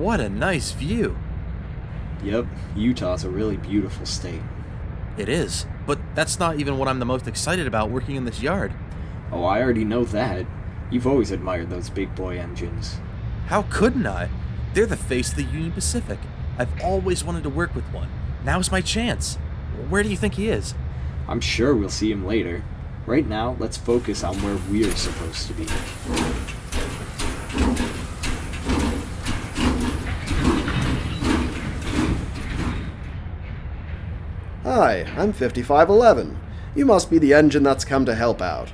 What a nice view. Yep, Utah's a really beautiful state. It is, but that's not even what I'm the most excited about working in this yard. Oh, I already know that. You've always admired those big boy engines. How couldn't I? They're the face of the Union Pacific. I've always wanted to work with one. Now's my chance. Where do you think he is? I'm sure we'll see him later. Right now, let's focus on where we're supposed to be. Hi, I'm 5511. You must be the engine that's come to help out.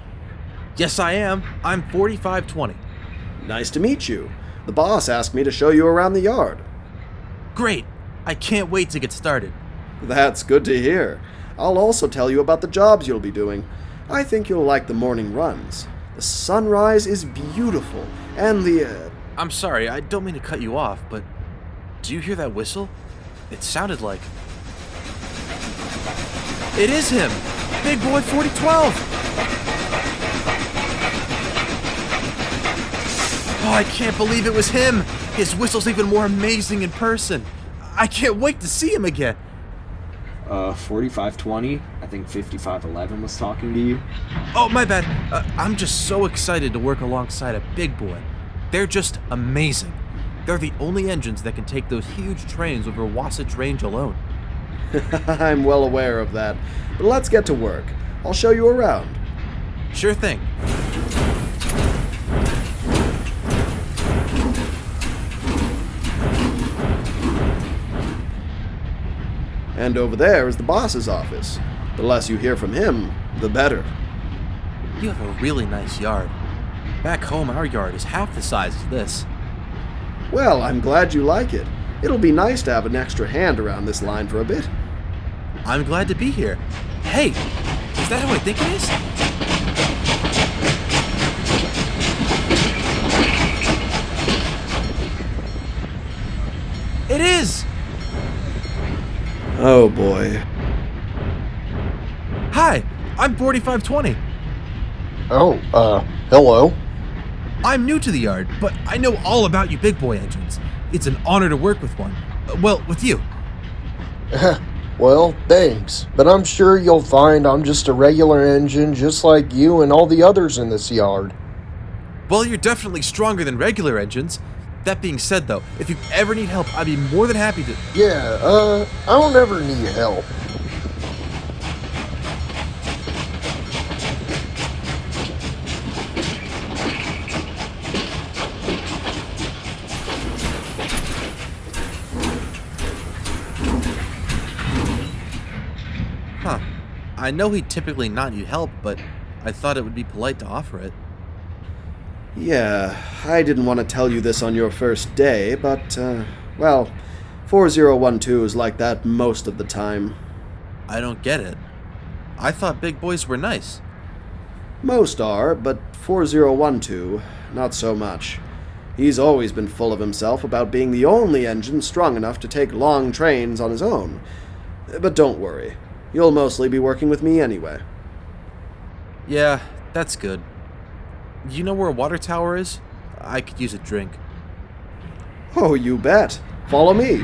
Yes, I am. I'm 4520. Nice to meet you. The boss asked me to show you around the yard. Great. I can't wait to get started. That's good to hear. I'll also tell you about the jobs you'll be doing. I think you'll like the morning runs. The sunrise is beautiful, and I'm sorry, I don't mean to cut you off, but do you hear that whistle? It sounded like... It is him! Big Boy 4012! Oh, I can't believe it was him! His whistle's even more amazing in person. I can't wait to see him again. 4520, I think 5511 was talking to you. Oh, my bad. I'm just so excited to work alongside a big boy. They're just amazing. They're the only engines that can take those huge trains over Wasatch Range alone. I'm well aware of that. But let's get to work. I'll show you around. Sure thing. And over there is the boss's office. The less you hear from him, the better. You have a really nice yard. Back home, our yard is half the size as this. Well, I'm glad you like it. It'll be nice to have an extra hand around this line for a bit. I'm glad to be here. Hey, is that who I think it is? It is! Oh boy. Hi, I'm 4520. Oh, hello. I'm new to the yard, but I know all about you big boy engines. It's an honor to work with one. Well, with you. Well, thanks, but I'm sure you'll find I'm just a regular engine just like you and all the others in this yard. Well, you're definitely stronger than regular engines. That being said, though, if you ever need help, I'd be more than happy to... Yeah, I don't ever need help. Huh. I know he'd typically not need help, but I thought it would be polite to offer it. Yeah, I didn't want to tell you this on your first day, but, well, 4012 is like that most of the time. I don't get it. I thought big boys were nice. Most are, but 4012, not so much. He's always been full of himself about being the only engine strong enough to take long trains on his own. But don't worry, you'll mostly be working with me anyway. Yeah, that's good. You know where a water tower is? I could use a drink. Oh, you bet. Follow me.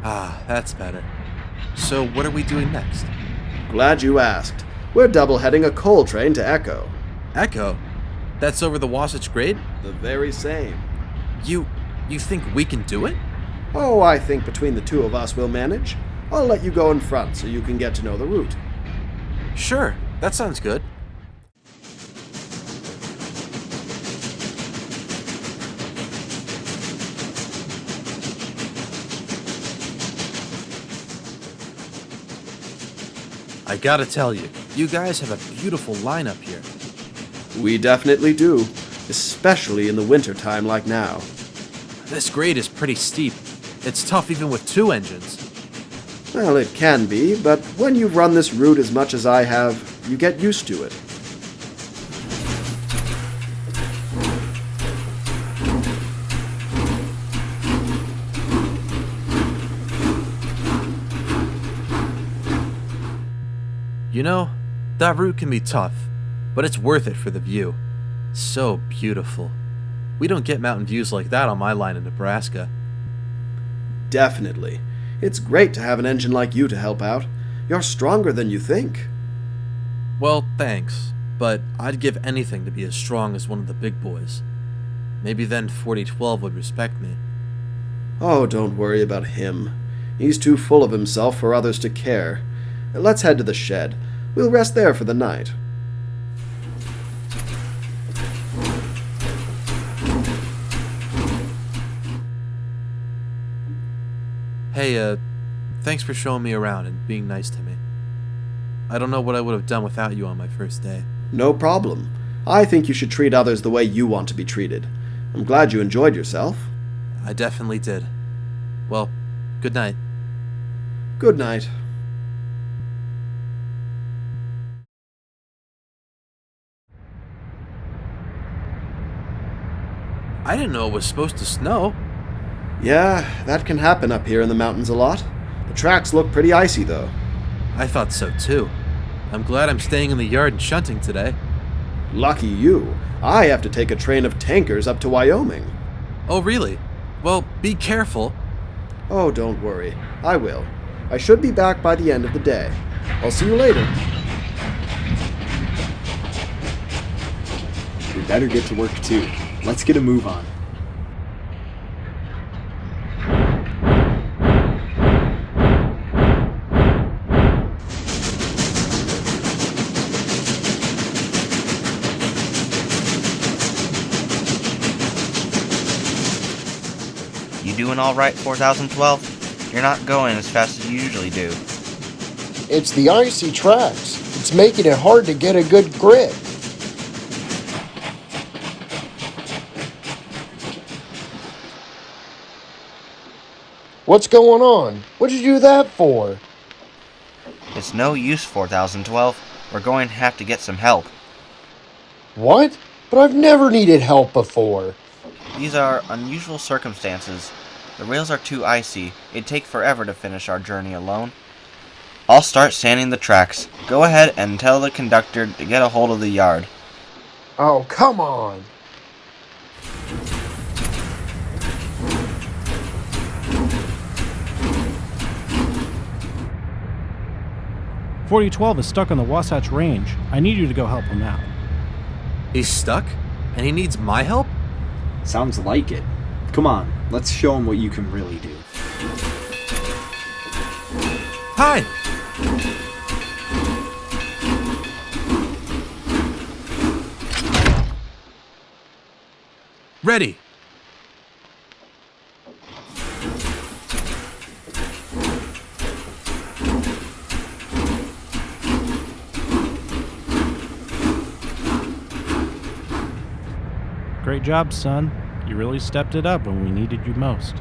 Ah, that's better. So what are we doing next? Glad you asked. We're double-heading a coal train to Echo. Echo? That's over the Wasatch Grade? The very same. You think we can do it? Oh, I think between the two of us we'll manage. I'll let you go in front so you can get to know the route. Sure, that sounds good. I gotta tell you, you guys have a beautiful lineup here. We definitely do, especially in the wintertime like now. This grade is pretty steep. It's tough even with two engines. Well, it can be, but when you've run this route as much as I have, you get used to it. You know, That route can be tough, but it's worth it for the view. So beautiful. We don't get mountain views like that on my line in Nebraska. Definitely. It's great to have an engine like you to help out. You're stronger than you think. Well, thanks, but I'd give anything to be as strong as one of the big boys. Maybe then 4012 would respect me. Oh, don't worry about him. He's too full of himself for others to care. Let's head to the shed. We'll rest there for the night. Hey, thanks for showing me around and being nice to me. I don't know what I would have done without you on my first day. No problem. I think you should treat others the way you want to be treated. I'm glad you enjoyed yourself. I definitely did. Well, good night. Good night. I didn't know it was supposed to snow. Yeah, that can happen up here in the mountains a lot. The tracks look pretty icy, though. I thought so too. I'm glad I'm staying in the yard and shunting today. Lucky you. I have to take a train of tankers up to Wyoming. Oh, really? Well, be careful. Oh, don't worry. I will. I should be back by the end of the day. I'll see you later. We better get to work too. Let's get a move on. You doing all right, 4012? You're not going as fast as you usually do. It's the icy tracks. It's making it hard to get a good grip. What's going on? What did you do that for? It's no use, 4012. We're going to have to get some help. What? But I've never needed help before. These are unusual circumstances. The rails are too icy. It'd take forever to finish our journey alone. I'll start sanding the tracks. Go ahead and tell the conductor to get a hold of the yard. Oh, come on. .4012 is stuck on the Wasatch Range. I need you to go help him out. He's stuck? And he needs my help? Sounds like it. Come on, let's show him what you can really do. Hi! Ready! Great job, son. You really stepped it up when we needed you most.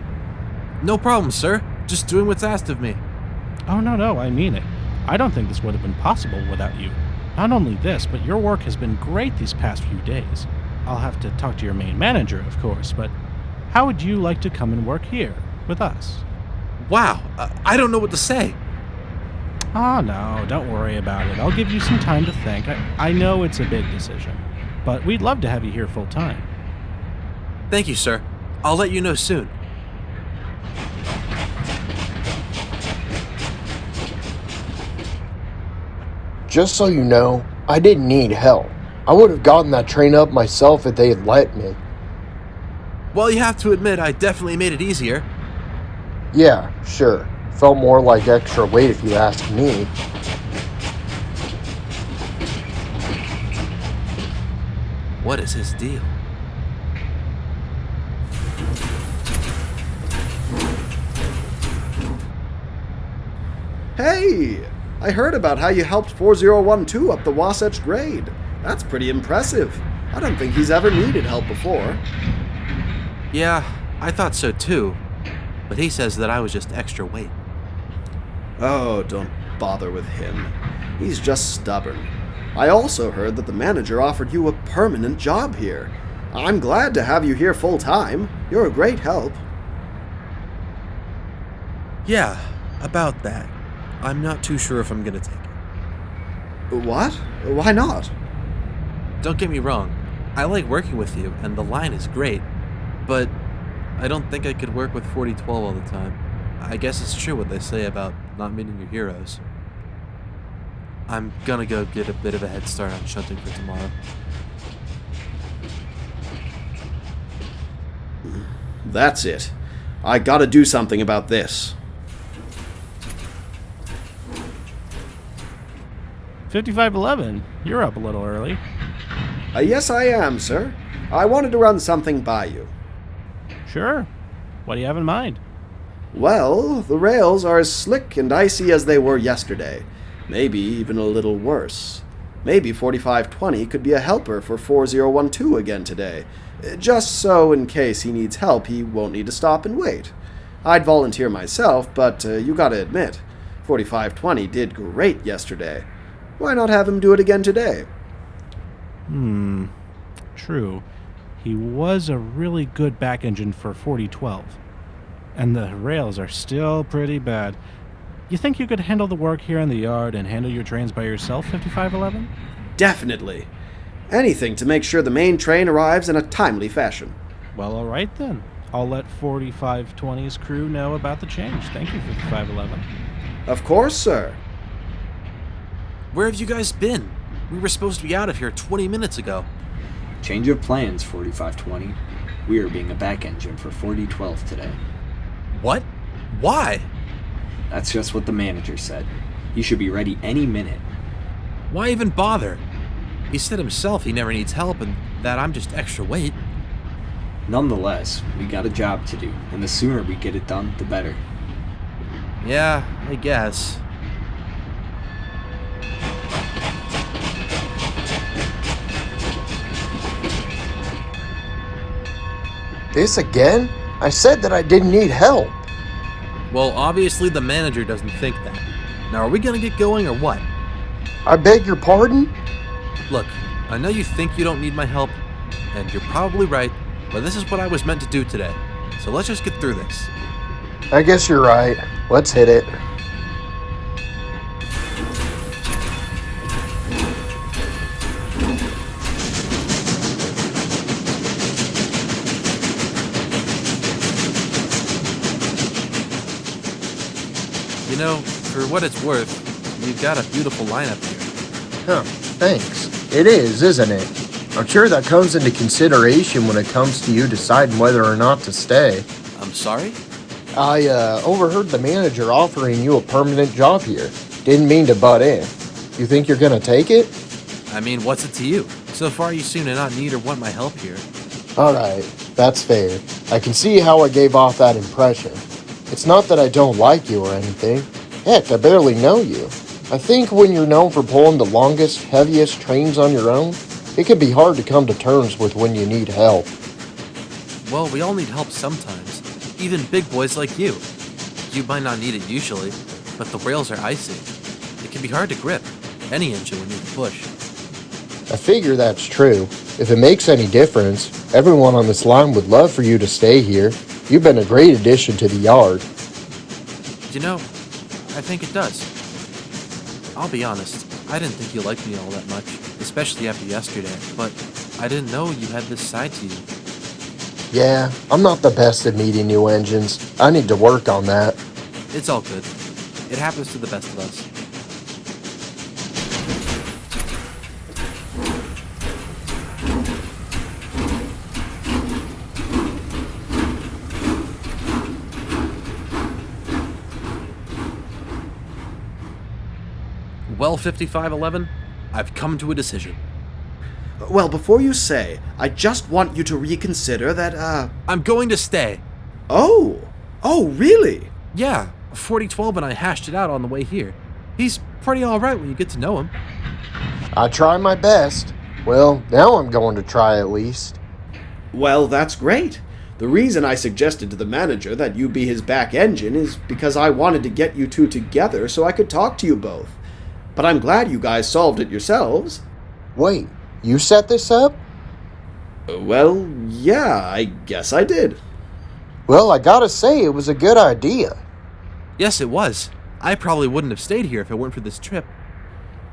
No problem, sir. Just doing what's asked of me. Oh, no, I mean it. I don't think this would have been possible without you. Not only this, but your work has been great these past few days. I'll have to talk to your main manager, of course, but how would you like to come and work here with us? Wow, I don't know what to say. Oh, no, don't worry about it. I'll give you some time to think. I know it's a big decision, but we'd love to have you here full time. Thank you, sir. I'll let you know soon. Just so you know, I didn't need help. I would have gotten that train up myself if they had let me. Well, you have to admit, I definitely made it easier. Yeah, sure. Felt more like extra weight if you ask me. What is his deal? Hey! I heard about how you helped 4012 up the Wasatch grade. That's pretty impressive. I don't think he's ever needed help before. Yeah, I thought so too. But he says that I was just extra weight. Oh, don't bother with him. He's just stubborn. I also heard that the manager offered you a permanent job here. I'm glad to have you here full time. You're a great help. Yeah, about that. I'm not too sure if I'm gonna take it. What? Why not? Don't get me wrong, I like working with you, and the line is great, but I don't think I could work with 4012 all the time. I guess it's true what they say about not meeting your heroes. I'm gonna go get a bit of a head start on shunting for tomorrow. That's it. I gotta do something about this. 5511, you're up a little early. Yes, I am, sir. I wanted to run something by you. Sure. What do you have in mind? Well, the rails are as slick and icy as they were yesterday. Maybe even a little worse. Maybe 4520 could be a helper for 4012 again today. Just so, in case he needs help, he won't need to stop and wait. I'd volunteer myself, but you gotta admit, 4520 did great yesterday. Why not have him do it again today? True. He was a really good back engine for 4012. And the rails are still pretty bad. You think you could handle the work here in the yard and handle your trains by yourself, 5511? Definitely. Anything to make sure the main train arrives in a timely fashion. Well, alright then. I'll let 4520's crew know about the change. Thank you, 5511. Of course, sir. Where have you guys been? We were supposed to be out of here 20 minutes ago. Change of plans, 4520. We are being a back engine for 4012 today. What? Why? That's just what the manager said. He should be ready any minute. Why even bother? He said himself he never needs help and that I'm just extra weight. Nonetheless, we got a job to do, and the sooner we get it done, the better. Yeah, I guess. This again? I said that I didn't need help. Well, obviously the manager doesn't think that. Now, are we gonna get going or what? I beg your pardon? Look, I know you think you don't need my help, and you're probably right, but this is what I was meant to do today. So let's just get through this. I guess you're right. Let's hit it. You know, for what it's worth, you've got a beautiful lineup here. Huh, thanks. It is, isn't it? I'm sure that comes into consideration when it comes to you deciding whether or not to stay. I'm sorry? I overheard the manager offering you a permanent job here. Didn't mean to butt in. You think you're gonna take it? I mean, what's it to you? So far you seem to not need or want my help here. Alright, that's fair. I can see how I gave off that impression. It's not that I don't like you or anything. Heck, I barely know you. I think when you're known for pulling the longest, heaviest trains on your own, it can be hard to come to terms with when you need help. Well, we all need help sometimes. Even big boys like you. You might not need it usually, but the rails are icy. It can be hard to grip. Any engine would need to push. I figure that's true. If it makes any difference, everyone on this line would love for you to stay here. You've been a great addition to the yard. You know, I think it does. I'll be honest, I didn't think you liked me all that much, especially after yesterday, but I didn't know you had this side to you. Yeah, I'm not the best at meeting new engines. I need to work on that. It's all good. It happens to the best of us. Well, 5511, I've come to a decision. Well, before you say, I just want you to reconsider that, I'm going to stay. Oh, really? Yeah, 4012 and I hashed it out on the way here. He's pretty alright when you get to know him. I try my best. Well, now I'm going to try at least. Well, that's great. The reason I suggested to the manager that you be his back engine is because I wanted to get you two together so I could talk to you both. But I'm glad you guys solved it yourselves. Wait, you set this up? Well, yeah, I guess I did. Well, I gotta say, it was a good idea. Yes, it was. I probably wouldn't have stayed here if it weren't for this trip.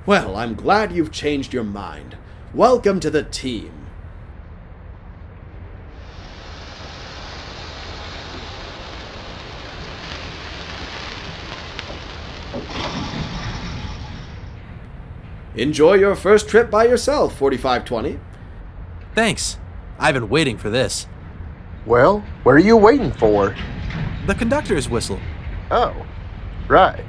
Well, I'm glad you've changed your mind. Welcome to the team. Enjoy your first trip by yourself, 4520. Thanks. I've been waiting for this. Well, what are you waiting for? The conductor's whistle. Oh, right.